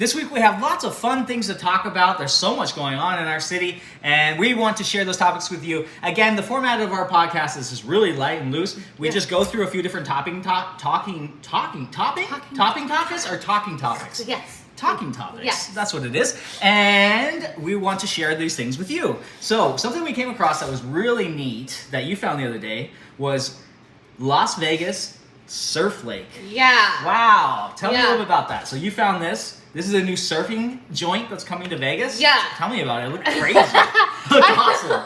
This week we have lots of fun things to talk about. There's so much going on in our city, and we want to share those topics with you. Again, the format of our podcast is just really light and loose. We just go through a few different talking topics. Yes. Talking topics. Yes. That's what it is. And we want to share these things with you. So, something we came across that was really neat that you found the other day was Las Vegas Surf Lake. Yeah. Wow. Tell me a little bit about that. So, you found this. This is a new surfing joint that's coming to Vegas? Yeah. Tell me about it. It looked crazy. It looked awesome.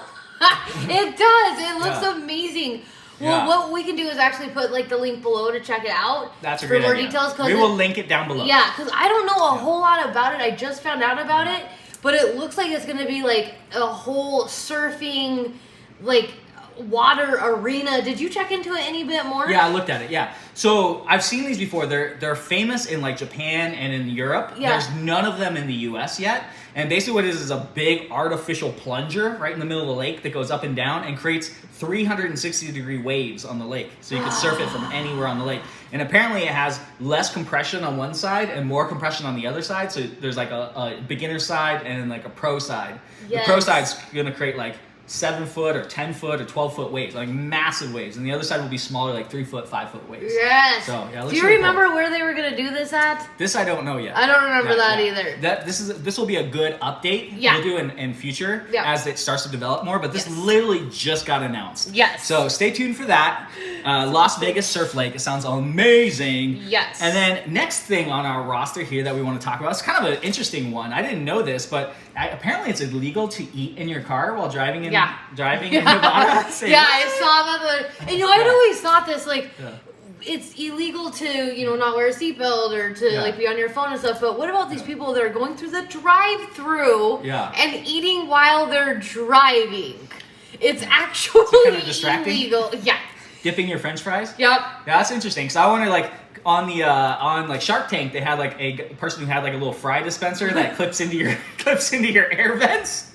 It does. It looks amazing. Well, Yeah. what we can do is actually put like the link below to check it out. That's a for great more idea. details. We will link it down below. Yeah, because I don't know a whole lot about it. I just found out about it, but it looks like it's going to be like a whole surfing, like water arena. Did you check into it any bit more? Yeah, I looked at it. Yeah. So I've seen these before. They're famous in like Japan and in Europe. Yeah. There's none of them in the U.S. yet. And basically what it is a big artificial plunger right in the middle of the lake that goes up and down and creates 360-degree waves on the lake. So you can surf it from anywhere on the lake. And apparently it has less compression on one side and more compression on the other side. So there's like a beginner side and then like a pro side. Yes. The pro side's going to create like 7-foot or 10-foot or 12-foot waves, like massive waves, and the other side will be smaller, like 3-foot, 5-foot waves. Yes. So yeah, it looks do you really remember cool. where they were gonna do this at? This I don't know yet. I don't remember either. This will be a good update. Yeah. We'll do in future Yeah. as it starts to develop more. But this literally just got announced. Yes. So stay tuned for that. Las Vegas Surf Lake. It sounds amazing. Yes. And then next thing on our roster here that we want to talk about, it's kind of an interesting one. I didn't know this, but apparently it's illegal to eat in your car while driving in Nevada. Yeah, I saw that. And I'd always thought this it's illegal to not wear a seatbelt or to like be on your phone and stuff. But what about these people that are going through the drive-through and eating while they're driving? It's actually kind of distracting? illegal. Yeah. Dipping your French fries? Yep. Yeah, that's interesting. So I wonder, like, on the on like Shark Tank, they had like a person who had like a little fry dispenser that clips into your air vents.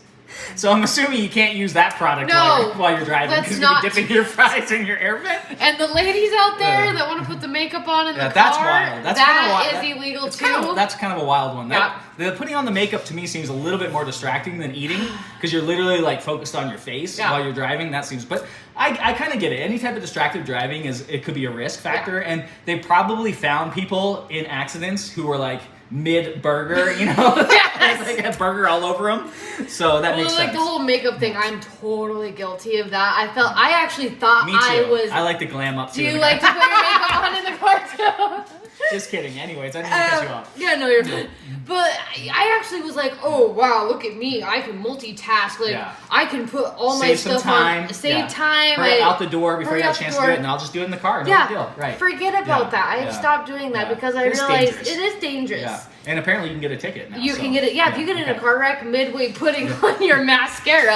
So I'm assuming you can't use that product while you're driving because you're dipping your fries in your air vent. And the ladies out there that want to put the makeup on in the car, that's wild. That is illegal too. That's kind of a wild one. The putting on the makeup to me seems a little bit more distracting than eating because you're literally like focused on your face while you're driving. That seems, but I kind of get it. Any type of distracted driving it could be a risk factor, and they probably found people in accidents who were like mid-burger, Yes. like a burger all over them. So that makes sense. Like the whole makeup thing, I'm totally guilty of that. I actually thought Me too. I was. I like to glam up too. Do you like to put your makeup on in the car too? Just kidding. Anyways, I didn't cut you off. Yeah, no, you're fine. But I actually was like, oh wow, look at me! I can multitask. Like I can put all my stuff on. Save time. Hurry out the door before you have a chance to do it, and I'll just do it in the car. No big deal. Right. Forget about that. I stopped doing that because I realized it is dangerous. Yeah. And apparently you can get a ticket now. You can get it. Yeah, if you get in a car wreck midway putting on your mascara.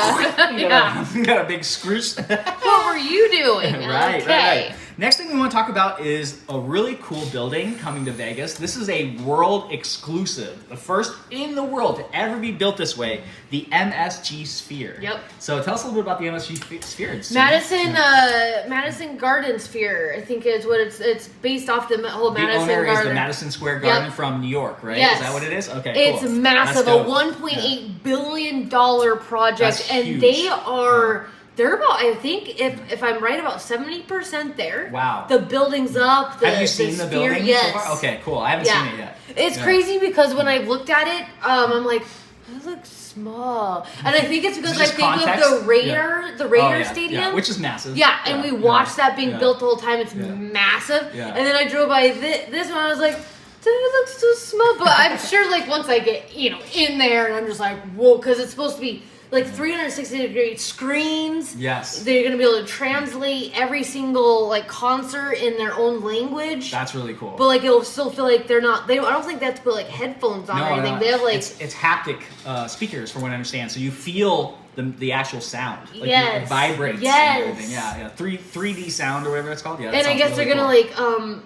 You got a big screw. What were you doing? Right. Next thing we want to talk about is a really cool building coming to Vegas. This is a world exclusive, the first in the world to ever be built this way, the MSG Sphere. Yep. So tell us a little bit about the MSG Sphere. Madison Garden Sphere, I think is what it's based off the whole Madison Garden. The owner is Garden. the Madison Square Garden from New York, right? Yes. Is that what it is? Okay, It's cool. massive, a $1.8 billion project, That's and huge. they are. They're about, I think, if I'm right, about 70% there. Wow. The building's up. Have you seen the building Yes. so far? Okay, cool. I haven't seen it yet. It's crazy because when I looked at it, I'm like, that looks small. And I think it's because I think of the Raider Stadium. Which is massive. Yeah, and we watched that being built the whole time. It's massive. Yeah. And then I drove by this one, I was like, it looks so small. But I'm sure, like, once I get, in there, and I'm just like, whoa, because it's supposed to be like 360-degree screens. Yes. They're going to be able to translate every single like concert in their own language. That's really cool. But like it'll still feel like they're not. I don't think they have to put like headphones on or anything. No. They have like it's haptic speakers from what I understand. So you feel the actual sound. Like Yes. it vibrates. Yes. And everything. Yeah. 3D sound or whatever it's called. Yeah. And I guess they're gonna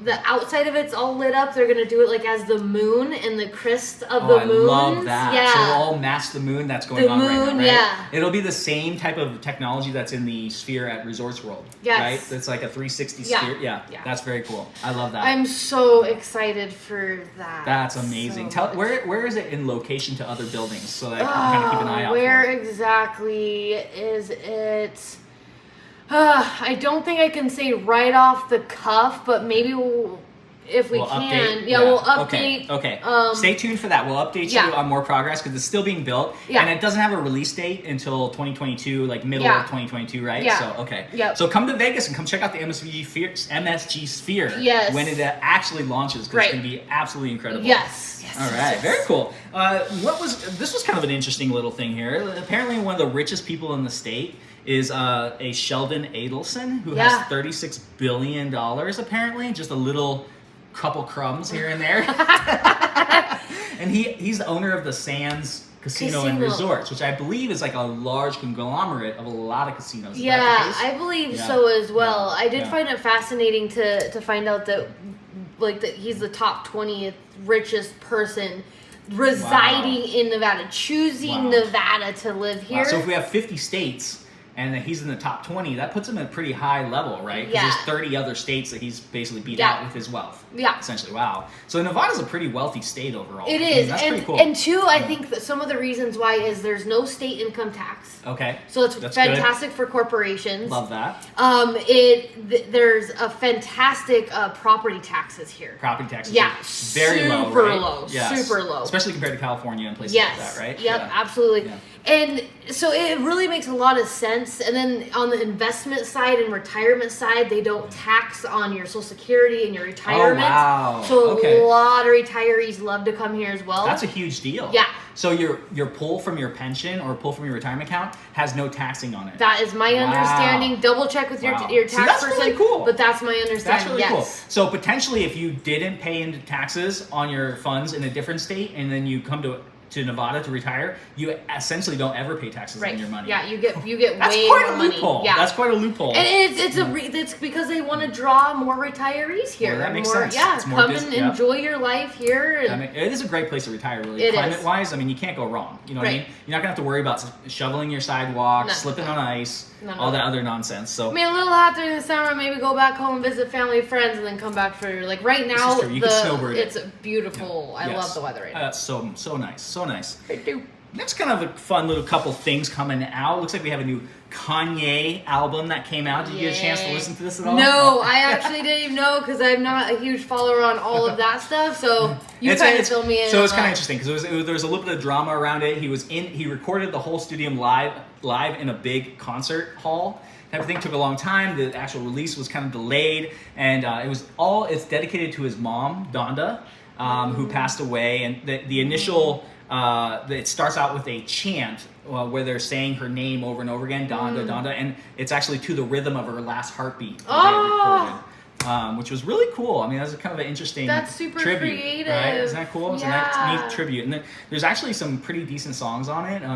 the outside of it's all lit up. They're gonna do it like as the moon and the crest of the moon. I love that. Yeah. So we'll all match the moon that's going on right now, right? Yeah. It'll be the same type of technology that's in the Sphere at Resorts World. Yes. Right? It's like a 360 Yeah. sphere. Yeah. Yeah. That's very cool. I love that. I'm so excited for that. That's amazing. So Tell where is it in location to other buildings so that I can kind of keep an eye out where for it. exactly is it? I don't think I can say right off the cuff, but maybe if we We'll can. update. Yeah, we'll update. Okay. Um, Stay tuned for that. We'll update yeah. you on more progress because it's still being built. Yeah. And it doesn't have a release date until 2022, like middle of 2022, right? Yeah. So, okay. Yep. So come to Vegas and come check out the MSG Sphere Yes. when it actually launches because Right. it's going to be absolutely incredible. Yes. All right, very cool. This was kind of an interesting little thing here. Apparently, one of the richest people in the state is a Sheldon Adelson who has $36 billion. Apparently, just a little couple crumbs here and there. And he's the owner of the Sands Casino and Resorts, which I believe is like a large conglomerate of a lot of casinos. Is Yeah, that the case? I believe so as well. Yeah. I did find it fascinating to find out that that he's the top 20th richest person residing in Nevada, choosing Nevada to live here. Wow. So if we have 50 states and then he's in the top 20, that puts him at a pretty high level, right? Because there's 30 other states that he's basically beat out with his wealth. Yeah. Essentially, wow. So Nevada's a pretty wealthy state overall. It is. That's and, pretty cool. And two, I think that some of the reasons why is there's no state income tax. Okay. So that's fantastic good. for corporations. Love that. There's a fantastic property taxes here. Property taxes. Yeah. Very low, super right? low. Yes. Super low. Especially compared to California and places like that, right? Yep, Yeah. absolutely. Yeah. And so it really makes a lot of sense. And then on the investment side and retirement side, they don't tax on your Social Security and your retirement. Oh, wow. So Okay. a lot of retirees love to come here as well. That's a huge deal. Yeah. So your pull from your pension or pull from your retirement account has no taxing on it. That is my understanding. Double check with your tax See, that's person. really cool. But that's my understanding. That's really cool. Yes. So potentially, if you didn't pay into taxes on your funds in a different state, and then you come to Nevada to retire, you essentially don't ever pay taxes on your money. Yeah, you get That's way quite more a money. loophole. Yeah. That's quite a loophole. And it's because they want to draw more retirees here. Well, that makes more, sense. Yeah, It's more come and enjoy your life here. And it is a great place to retire, really. It is. Climate-wise, I mean, you can't go wrong. You know what I mean? You're not going to have to worry about shoveling your sidewalk, slipping on ice, all that other nonsense. So, I mean, a little hot during the summer, maybe go back home, visit family, friends, and then come back for, like, right now, this is true. You can snowbird it's it. beautiful. I Yes. love the weather right now. That's so nice. So nice. I do. Next, kind of a fun little couple things coming out. Looks like we have a new Kanye album that came out. Did you get a chance to listen to this at all? No, I actually didn't even know because I'm not a huge follower on all of that stuff. So you kind of fill me in. So it's kind of interesting because there was a little bit of drama around it. He recorded the whole studio live in a big concert hall. Everything took a long time. The actual release was kind of delayed, and it's dedicated to his mom, Donda, who passed away. And the initial it starts out with a chant where they're saying her name over and over again, Donda, Donda, and it's actually to the rhythm of her last heartbeat that they recorded, which was really cool. I mean, that's kind of an interesting That's super tribute, creative. right? Isn't that cool? It's a Yeah. neat tribute, and then there's actually some pretty decent songs on it. So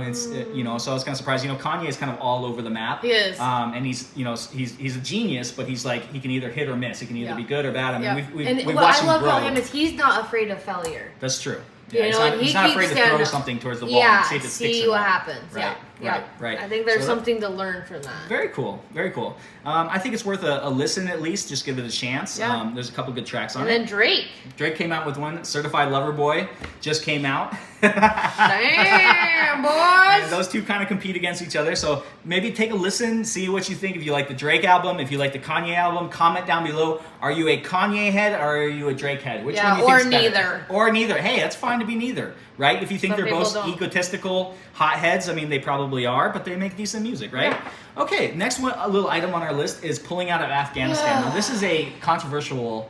I was kind of surprised. Kanye is kind of all over the map. He is. And he's a genius, but he's like he can either hit or miss. He can either be good or bad. I mean, we've what watched I love him grow. about him is he's not afraid of failure. That's true. You Yeah, know, he's not afraid to throw something towards the wall and see if it sticks see or what not. happens. Right, Yeah, right. I think there's So something to learn from that. Very cool, very cool. I think it's worth a listen at least. Just give it a chance. Yeah. There's a couple good tracks on And it. then Drake. Drake came out with one. Certified Lover Boy just came out. Damn, boys. And those two kind of compete against each other. So maybe take a listen, see what you think. If you like the Drake album, if you like the Kanye album, comment down below. Are you a Kanye head or are you a Drake head? Which one do you or think's better? neither. Or neither. Hey, that's fine to be neither, right? If you think Some they're both people don't. egotistical hotheads, I mean, they probably are, but they make decent music, right? Yeah. Okay, next one, a little item on our list is pulling out of Afghanistan. Now, this is a controversial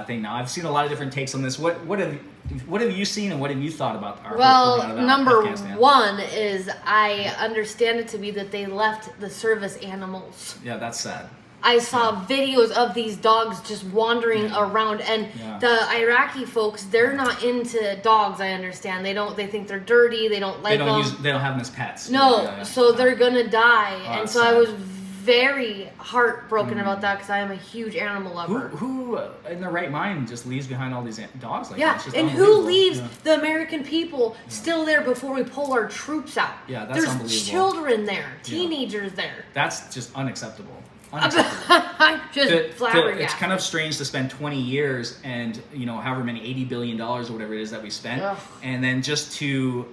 thing. Now, I've seen a lot of different takes on this. What have you seen and what have you thought about our pulling out of number Afghanistan? one is I understand it to be that they left the service animals. Yeah, that's sad. I saw videos of these dogs just wandering around, and the Iraqi folks, they're not into dogs. I understand they think they're dirty. They don't like them. They don't have them as pets. No, so they're gonna die, and so sad. I was very heartbroken about that because I am a huge animal lover. Who in their right mind just leaves behind all these dogs like that? It's just and who leaves the American people still there before we pull our troops out? Yeah, that's There's unbelievable. children there, teenagers there. That's just unacceptable. I'm just flabbergasted. It's kind of strange to spend 20 years and however many $80 billion or whatever it is that we spent, and then just to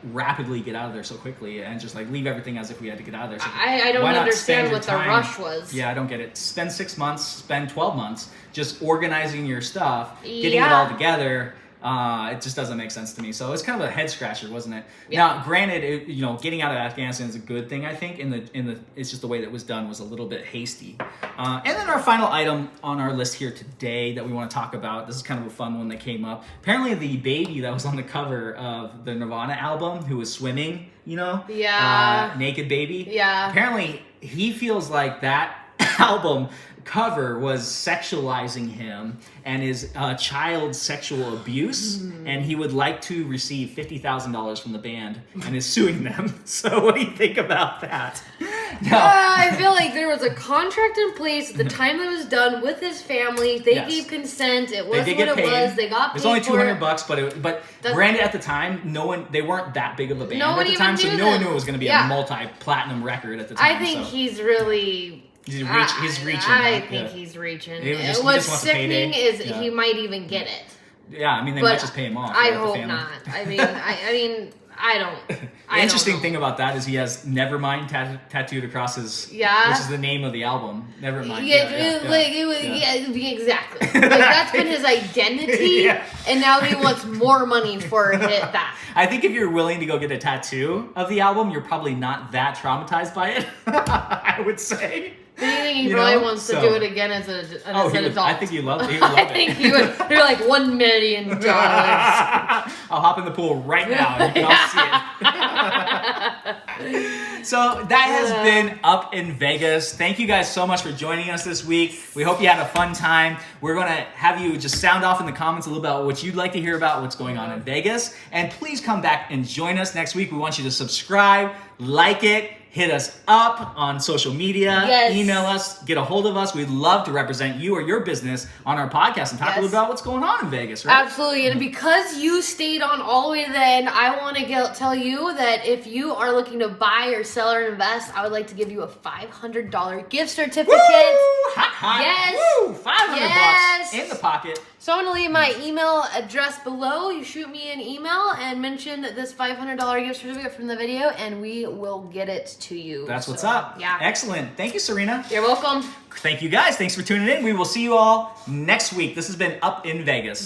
rapidly get out of there so quickly and just like leave everything as if we had to get out of there. So I don't understand what the rush was. Yeah, I don't get it. Spend 6 months, spend 12 months just organizing your stuff, getting it all together. It just doesn't make sense to me. So it's kind of a head scratcher, wasn't it? Yeah. Now, granted, getting out of Afghanistan is a good thing. I think it's just the way that it was done was a little bit hasty. And then our final item on our list here today that we want to talk about. This is kind of a fun one that came up. Apparently, the baby that was on the cover of the Nirvana album, who was swimming, naked baby. Yeah. Apparently, he feels like that album cover was sexualizing him and his child sexual abuse, and he would like to receive $50,000 from the band and is suing them. So what do you think about that? I feel like there was a contract in place at the time that it was done with his family. They gave consent. It was what it was. They got paid. It was only $200, but granted at the time, they weren't that big of a band at the time, so no one knew it was going to be a multi-platinum record at the time. I think he's really... He's reaching. I think he's reaching. What's sickening is he might even get it. Yeah, I mean they might just pay him off. I hope not. I mean, I don't. The interesting thing about that is he has Nevermind tattooed across his, which is the name of the album. Nevermind. Exactly. Like that's been his identity, and now he wants more money for that. I think if you're willing to go get a tattoo of the album, you're probably not that traumatized by it. I would say. Do you think he probably wants to do it again as an adult? I think he would love it. I think he would. They're like $1 million. I'll hop in the pool right now. You can all see it. So that has been Up in Vegas. Thank you guys so much for joining us this week. We hope you had a fun time. We're going to have you just sound off in the comments a little about what you'd like to hear about what's going on in Vegas. And please come back and join us next week. We want you to subscribe, like it, hit us up on social media, email us, get a hold of us. We'd love to represent you or your business on our podcast and talk a little about what's going on in Vegas, right? Absolutely. And because you stayed on all the way to the end, I want to tell you that if you are looking to buy or sell or invest, I would like to give you a $500 gift certificate. Woo! Hot. Yes. Woo! $500 in the pocket. So I'm going to leave my email address below. You shoot me an email and mention this $500 gift certificate from the video, and we will get it to you. That's what's up. Yeah. Excellent. Thank you, Serena. You're welcome. Thank you, guys. Thanks for tuning in. We will see you all next week. This has been Up in Vegas.